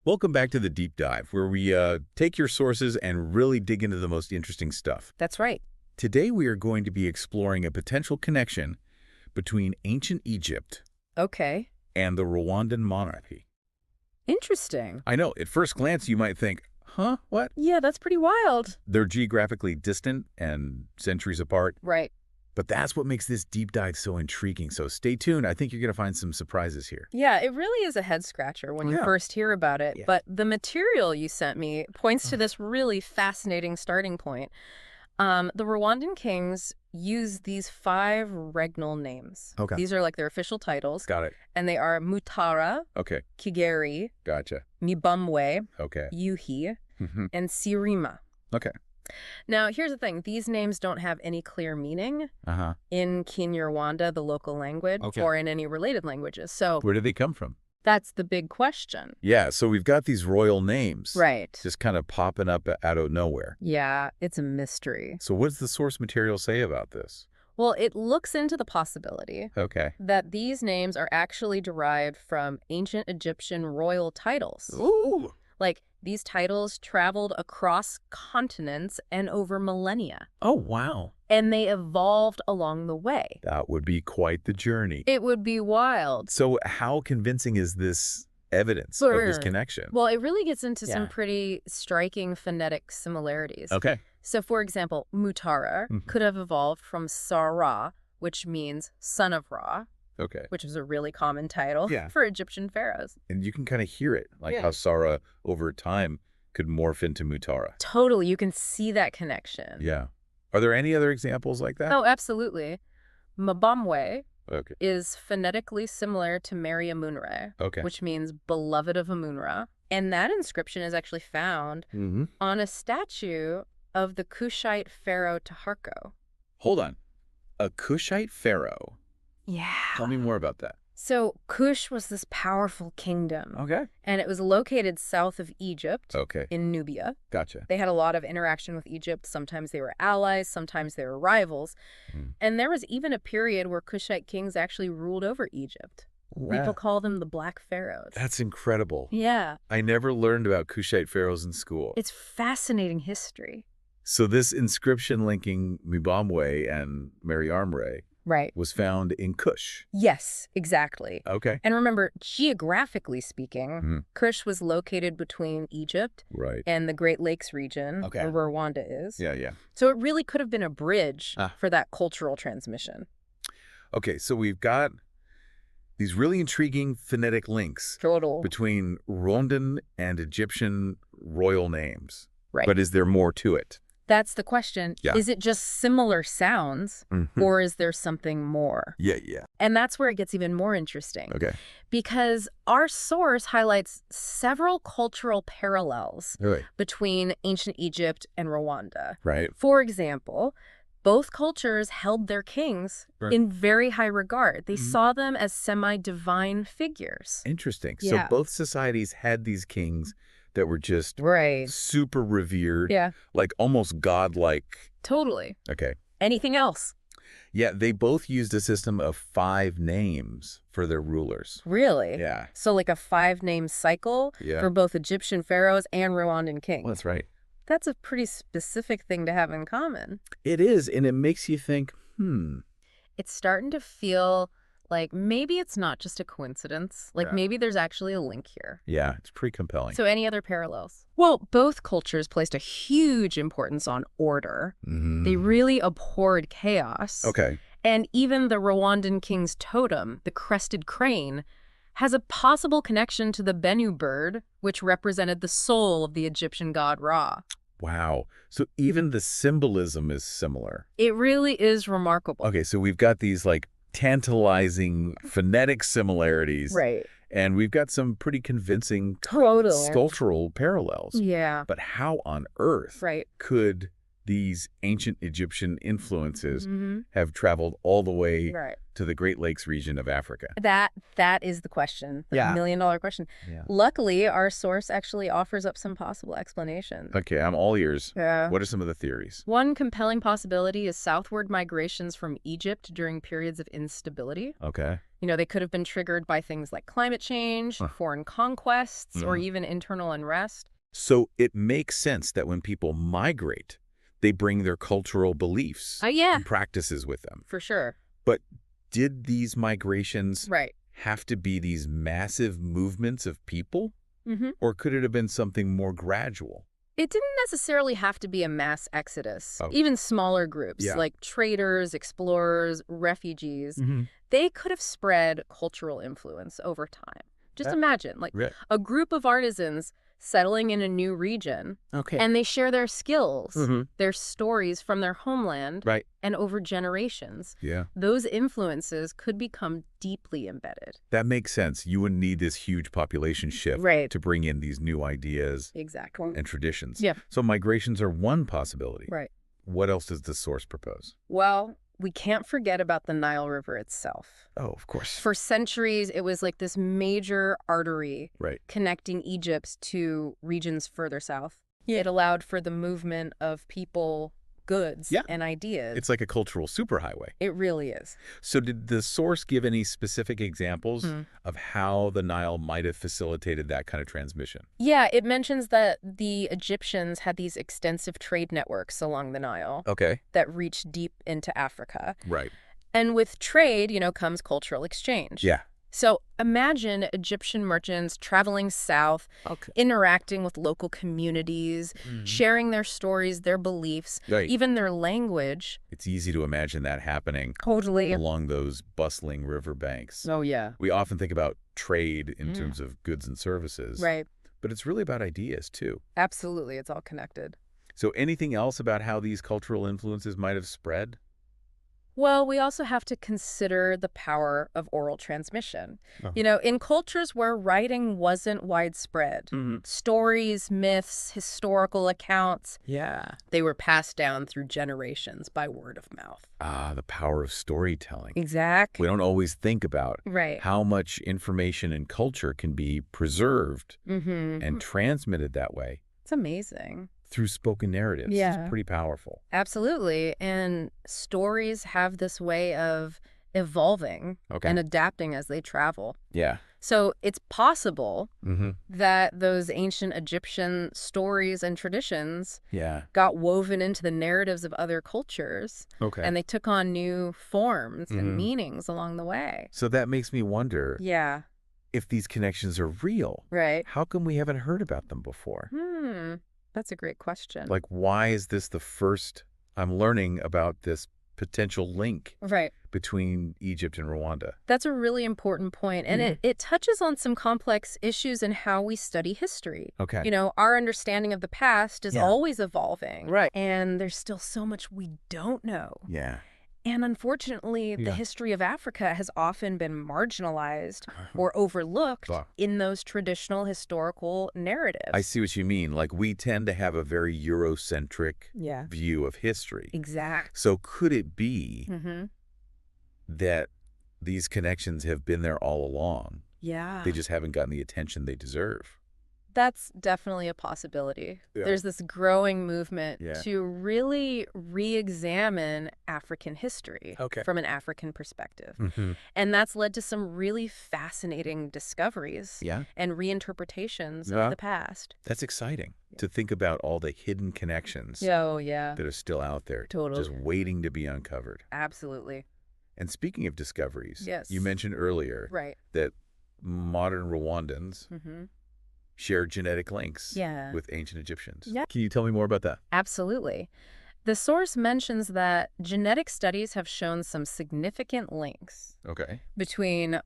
Welcome back to the Deep Dive, where we take your sources and really dig into the most interesting stuff. That's right. Today we are going to be exploring a potential connection between ancient Egypt Okay. and the Rwandan monarchy. Interesting. I know, at first glance you might think, huh, what? Yeah, that's pretty wild. They're geographically distant and centuries apart, Right. but that's what makes this deep dive so intriguing. So stay tuned. I think you're going to find some surprises here. Yeah, it really is a head scratcher when you Yeah. first hear about it. Yeah. But the material you sent me points to this really fascinating starting point. The Rwandan kings use these 5 regnal names. Okay. These are like their official titles. Got it. And they are Mutara, Okay. Kigeri, Gotcha. Mibamwe, Okay. Yuhi, Mhm. and Sirima. Okay. Now, here's the thing. These names don't have any clear meaning Uh-huh. in Kinyarwanda, the local language, Okay. or in any related languages. So Where did they come from? that's the big question. Yeah, so we've got these royal names. Right. Just kind of popping up out of nowhere. Yeah, it's a mystery. So what does the source material say about this? Well, it looks into the possibility Okay. that these names are actually derived from ancient Egyptian royal titles. Ooh. Like, these titles traveled across continents and over millennia, Oh, wow. and they evolved along the way. That would be quite the journey. It would be wild. So how convincing is this evidence of this connection? Well, it really gets into some Yeah. pretty striking phonetic similarities. Okay. So, for example, Mutara Mhm. could have evolved from Sarah, which means son of Ra, Okay. which is a really common title Yeah. for Egyptian pharaohs. And you can kind of hear it, like Yeah. how Sarah over time could morph into Mutara. Totally, you can see that connection. Yeah. Are there any other examples like that? Oh, absolutely. Mbamwe Okay. is phonetically similar to Mary Amunre, Okay. which means beloved of Amunra. And that inscription is actually found Mm-hmm. on a statue of the Kushite pharaoh Taharko. Hold on. A Kushite pharaoh. Yeah. Tell me more about that. So Kush was this powerful kingdom, Okay. and it was located south of Egypt Okay. in Nubia. Gotcha. They had a lot of interaction with Egypt. Sometimes they were allies, sometimes they were rivals. Hmm. And there was even a period where Kushite kings actually ruled over Egypt. People call them the Black Pharaohs. That's incredible. Yeah, I never learned about Kushite pharaohs in school. it's fascinating history. So this inscription linking Mibamwe and Mary Armre Right. was found in Kush. Yes, exactly. Okay. And remember, geographically speaking, Mhm. Kush was located between Egypt Right. and the Great Lakes region, Okay. where Rwanda is. Yeah, yeah. So it really could have been a bridge Ah. for that cultural transmission. Okay, so we've got these really intriguing phonetic links Total. between Rwandan and Egyptian royal names. Right. But is there more to it? That's the question. Yeah. Is it just similar sounds, Mhm. or is there something more? Yeah, yeah. And that's where it gets even more interesting. Okay. Because our source highlights several cultural parallels Right. between ancient Egypt and Rwanda. Right. For example, both cultures held their kings Right. in very high regard. They Mhm. saw them as semi-divine figures. Interesting. Yeah. So both societies had these kings that were just Right. super revered, Yeah, like almost godlike. totally. Okay. Anything else? Yeah, they both used a system of 5 names for their rulers. Really? Yeah. So like a 5-name cycle Yeah. for both Egyptian pharaohs and Rwandan kings. Well, that's right. That's a pretty specific thing to have in common. It is, and it makes you think, It's starting to feel like maybe it's not just a coincidence. Like Yeah. maybe there's actually a link here. yeah, it's pretty compelling. So any other parallels? Well, both cultures placed a huge importance on order. Mhm. They really abhorred chaos. Okay. And even the Rwandan king's totem, the crested crane, has a possible connection to the Bennu bird, which represented the soul of the Egyptian god Ra. Wow. So even the symbolism is similar. It really is remarkable. Okay, so we've got these like tantalizing phonetic similarities. Right. And we've got some pretty convincing Totally. sculptural parallels. Yeah. But how on earth Right. could these ancient Egyptian influences Mhm. have traveled all the way Right. to the Great Lakes region of Africa? That is the question. The Yeah. $1,000,000 question. Yeah. Luckily, our source actually offers up some possible explanations. Okay, I'm all ears. Yeah. What are some of the theories? One compelling possibility is southward migrations from Egypt during periods of instability. Okay. They could have been triggered by things like climate change, foreign conquests, or even internal unrest. So it makes sense that when people migrate, they bring their cultural beliefs Yeah, and practices with them. for sure. But did these migrations Right. have to be these massive movements of people? Mm-hmm. Or could it have been something more gradual? It didn't necessarily have to be a mass exodus. Oh. Even smaller groups Yeah. like traders, explorers, refugees, Mm-hmm. they could have spread cultural influence over time. Just imagine, like Right. a group of artisans settling in a new region, Okay. and they share their skills, Mm-hmm. their stories from their homeland, Right. and over generations. Yeah. Those influences could become deeply embedded. That makes sense. You wouldn't need this huge population shift Right. to bring in these new ideas Exactly. and traditions. Yeah. So migrations are one possibility. Right. What else does the source propose? Well, we can't forget about the Nile River itself. Oh, of course. For centuries, it was like this major artery Right. connecting Egypt to regions further south. It allowed for the movement of people, goods, Yeah. and ideas. It's like a cultural superhighway. It really is. So did the source give any specific examples of how the Nile might have facilitated that kind of transmission? Yeah, it mentions that the Egyptians had these extensive trade networks along the Nile Okay. that reached deep into Africa. Right. And with trade, comes cultural exchange. Yeah. So imagine Egyptian merchants traveling south, interacting with local communities, sharing their stories, their beliefs, Right. even their language. It's easy to imagine that happening Totally. along those bustling riverbanks. Oh, yeah. We often think about trade in terms of goods and services. Right. But it's really about ideas, too. Absolutely. It's all connected. So anything else about how these cultural influences might have spread? Well, we also have to consider the power of oral transmission. Oh. In cultures where writing wasn't widespread, stories, myths, historical accounts, they were passed down through generations by word of mouth. Ah, the power of storytelling. Exactly. We don't always think about Right. how much information and culture can be preserved Mm-hmm. and transmitted that way It's amazing. through spoken narratives. Yeah. It's pretty powerful. Absolutely. And stories have this way of evolving Okay. and adapting as they travel. Yeah. So it's possible Mm-hmm. that those ancient Egyptian stories and traditions Yeah. got woven into the narratives of other cultures, Okay. and they took on new forms Mhm. and meanings along the way. So that makes me wonder, Yeah, if these connections are real, right. how come we haven't heard about them before? That's a great question. Like, why is this the first I'm learning about this potential link Right. between Egypt and Rwanda? That's a really important point, and it touches on some complex issues in how we study history. Okay. Our understanding of the past is Yeah. always evolving. Right. And there's still so much we don't know. Yeah. And unfortunately, Yeah. the history of Africa has often been marginalized or overlooked Wow. in those traditional historical narratives. I see what you mean. Like, we tend to have a very Eurocentric Yeah. view of history. Exactly. So could it be Mm-hmm. that these connections have been there all along? Yeah. They just haven't gotten the attention they deserve. That's definitely a possibility. Yeah. There's this growing movement Yeah. to really re-examine African history Okay. from an African perspective. Mm-hmm. And that's led to some really fascinating discoveries Yeah. and reinterpretations Yeah. of the past. That's exciting to think about all the hidden connections Oh, yeah. that are still out there, Totally. just waiting to be uncovered. Absolutely. And speaking of discoveries, Yes. you mentioned earlier Right. that modern Rwandans Mm-hmm. share genetic links Yeah. with ancient Egyptians. Yeah. Can you tell me more about that? Absolutely. The source mentions that genetic studies have shown some significant links Okay. between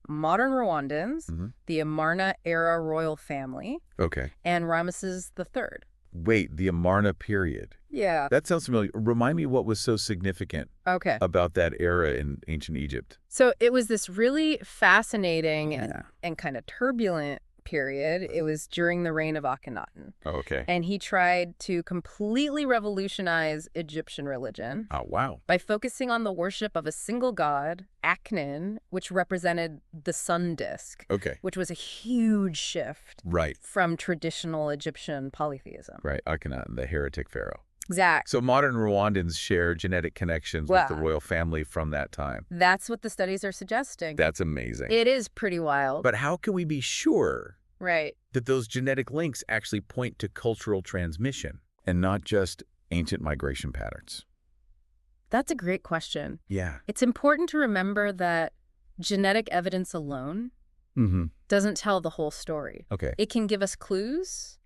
modern Rwandans, Mhm. the Amarna-era royal family, Okay. and Ramesses III. Wait, the Amarna period. Yeah. That sounds familiar. Remind me what was so significant Okay. about that era in ancient Egypt. So it was this really fascinating Yeah. and kind of turbulent period. It was during the reign of Akhenaten. Oh, okay. And he tried to completely revolutionize Egyptian religion Oh, wow. by focusing on the worship of a single god, Akhnen, which represented the sun disk, Okay. which was a huge shift Right. from traditional Egyptian polytheism. Right. Akhenaten, the heretic pharaoh. Exact. So modern Rwandans share genetic connections with the royal family from that time. That's what the studies are suggesting. That's amazing. It is pretty wild. But how can we be sure right. that those genetic links actually point to cultural transmission and not just ancient migration patterns? That's a great question. Yeah. It's important to remember that genetic evidence alone doesn't tell the whole story. Okay. It can give us clues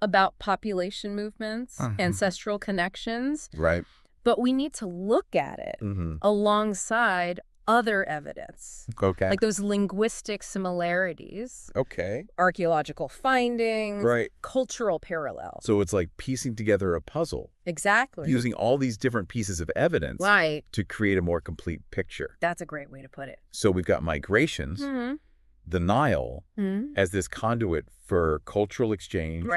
about population movements, ancestral connections. Right. But we need to look at it alongside other evidence. Okay. Like those linguistic similarities. Okay. Archaeological findings. Right. Cultural parallels. So it's like piecing together a puzzle. Exactly. Using all these different pieces of evidence to create a more complete picture. That's a great way to put it. So we've got migrations, the Nile as this conduit for cultural exchange,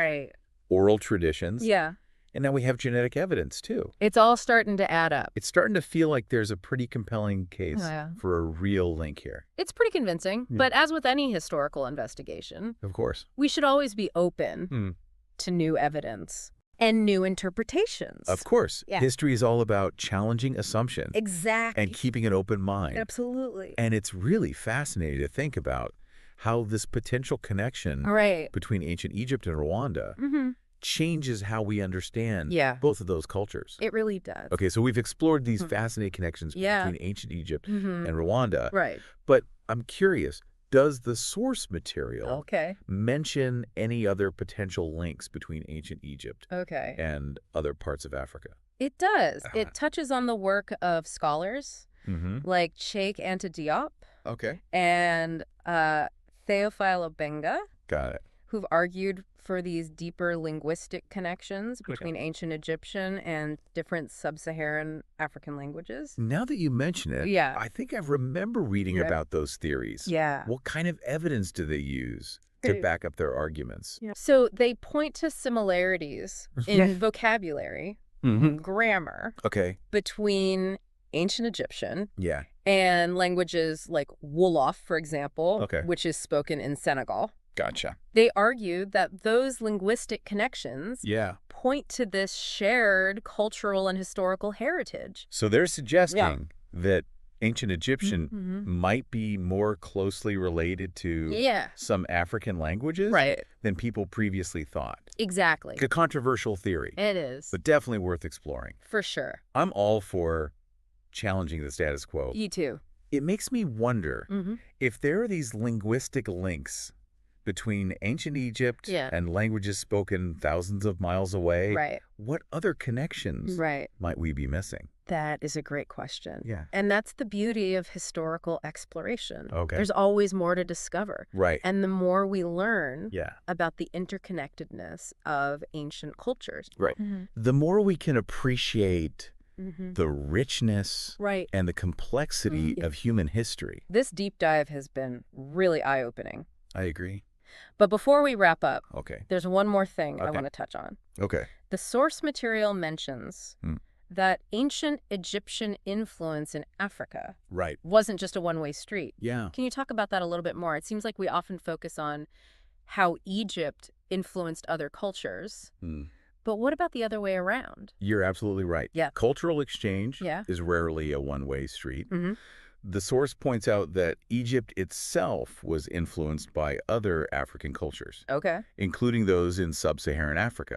oral traditions. Yeah. And now we have genetic evidence, too. It's all starting to add up. It's starting to feel like there's a pretty compelling case for a real link here. It's pretty convincing. But as with any historical investigation, of course, we should always be open to new evidence and new interpretations. Of course. Yeah. History is all about challenging assumptions. Exactly. And keeping an open mind. Absolutely. And it's really fascinating to think about how this potential connection between ancient Egypt and Rwanda changes how we understand both of those cultures. It really does. Okay, so we've explored these fascinating connections between ancient Egypt and Rwanda. Right. But I'm curious, does the source material mention any other potential links between ancient Egypt and other parts of Africa? It does. It touches on the work of scholars like Cheikh Anta Diop and Theophile Obenga. Got it. Who've argued for these deeper linguistic connections between ancient Egyptian and different sub-Saharan African languages. Now that you mention it, I think I remember reading about those theories. Yeah. What kind of evidence do they use to back up their arguments? So they point to similarities in vocabulary, grammar, between ancient Egyptian and languages like Wolof, for example, which is spoken in Senegal. Gotcha. They argue that those linguistic connections point to this shared cultural and historical heritage. So they're suggesting that ancient Egyptian might be more closely related to some African languages than people previously thought. Exactly. A controversial theory. It is. But definitely worth exploring. For sure. I'm all for challenging the status quo. You too. It makes me wonder if there are these linguistic links between ancient Egypt and languages spoken thousands of miles away, what other connections might we be missing? That is a great question. Yeah. And that's the beauty of historical exploration. Okay. There's always more to discover. Right. And the more we learn about the interconnectedness of ancient cultures. Right. The more we can appreciate the richness and the complexity of human history. This deep dive has been really eye-opening. I agree. But before we wrap up, there's one more thing I want to touch on. The source material mentions that ancient Egyptian influence in Africa wasn't just a one-way street. Yeah. Can you talk about that a little bit more? It seems like we often focus on how Egypt influenced other cultures. But what about the other way around? You're absolutely right. Yeah. Cultural exchange is rarely a one-way street. The source points out that Egypt itself was influenced by other African cultures, including those in sub-Saharan Africa.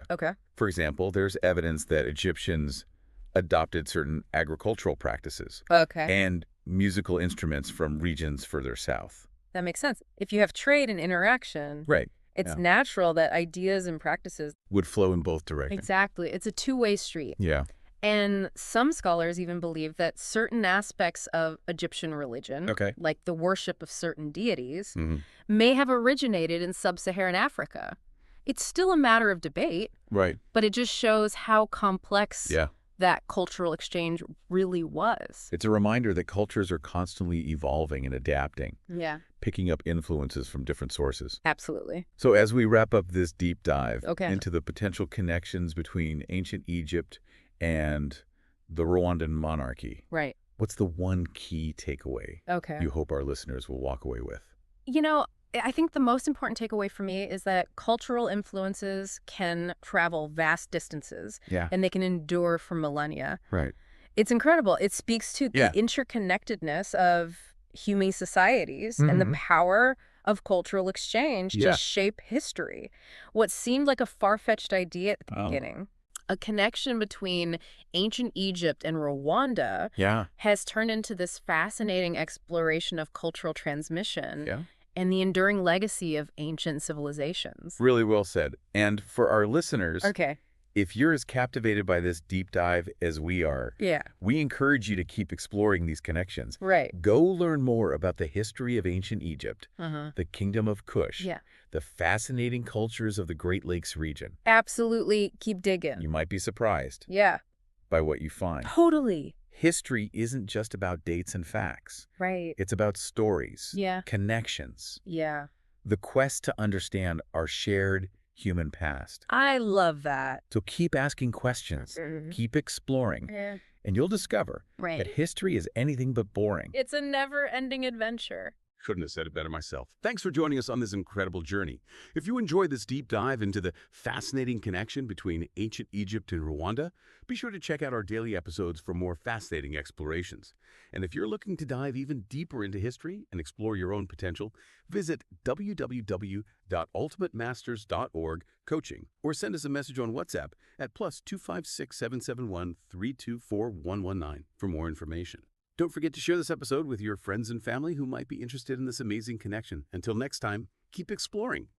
For example, there's evidence that Egyptians adopted certain agricultural practices and musical instruments from regions further south. That makes sense. If you have trade and interaction, it's natural that ideas and practices would flow in both directions. Exactly. It's a two-way street. Yeah. And some scholars even believe that certain aspects of Egyptian religion, like the worship of certain deities, may have originated in sub-Saharan Africa. It's still a matter of debate, but it just shows how complex that cultural exchange really was. It's a reminder that cultures are constantly evolving and adapting, picking up influences from different sources. Absolutely. So as we wrap up this deep dive into the potential connections between ancient Egypt and the Rwandan monarchy, what's the one key takeaway you hope our listeners will walk away with? You know, I think the most important takeaway for me is that cultural influences can travel vast distances. Yeah. And they can endure for millennia. Right. It's incredible. It speaks to the interconnectedness of human societies and the power of cultural exchange to shape history. What seemed like a far-fetched idea at the beginning, a connection between ancient Egypt and Rwanda, has turned into this fascinating exploration of cultural transmission and the enduring legacy of ancient civilizations. Really well said. And for our listeners, if you're as captivated by this deep dive as we are, we encourage you to keep exploring these connections. Right. Go learn more about the history of ancient Egypt, the Kingdom of Kush, the fascinating cultures of the Great Lakes region. Absolutely. Keep digging. You might be surprised by what you find. Totally. History isn't just about dates and facts. Right. It's about stories, connections, the quest to understand our shared human past. I love that. So keep asking questions, keep exploring, and you'll discover that history is anything but boring. It's a never-ending adventure. Couldn't have said it better myself. Thanks for joining us on this incredible journey. If you enjoyed this deep dive into the fascinating connection between ancient Egypt and Rwanda, be sure to check out our daily episodes for more fascinating explorations. And if you're looking to dive even deeper into history and explore your own potential, visit www.ultimatemasters.org/coaching or send us a message on WhatsApp at +256 771 324 119 for more information. Don't forget to share this episode with your friends and family who might be interested in this amazing connection. Until next time, keep exploring.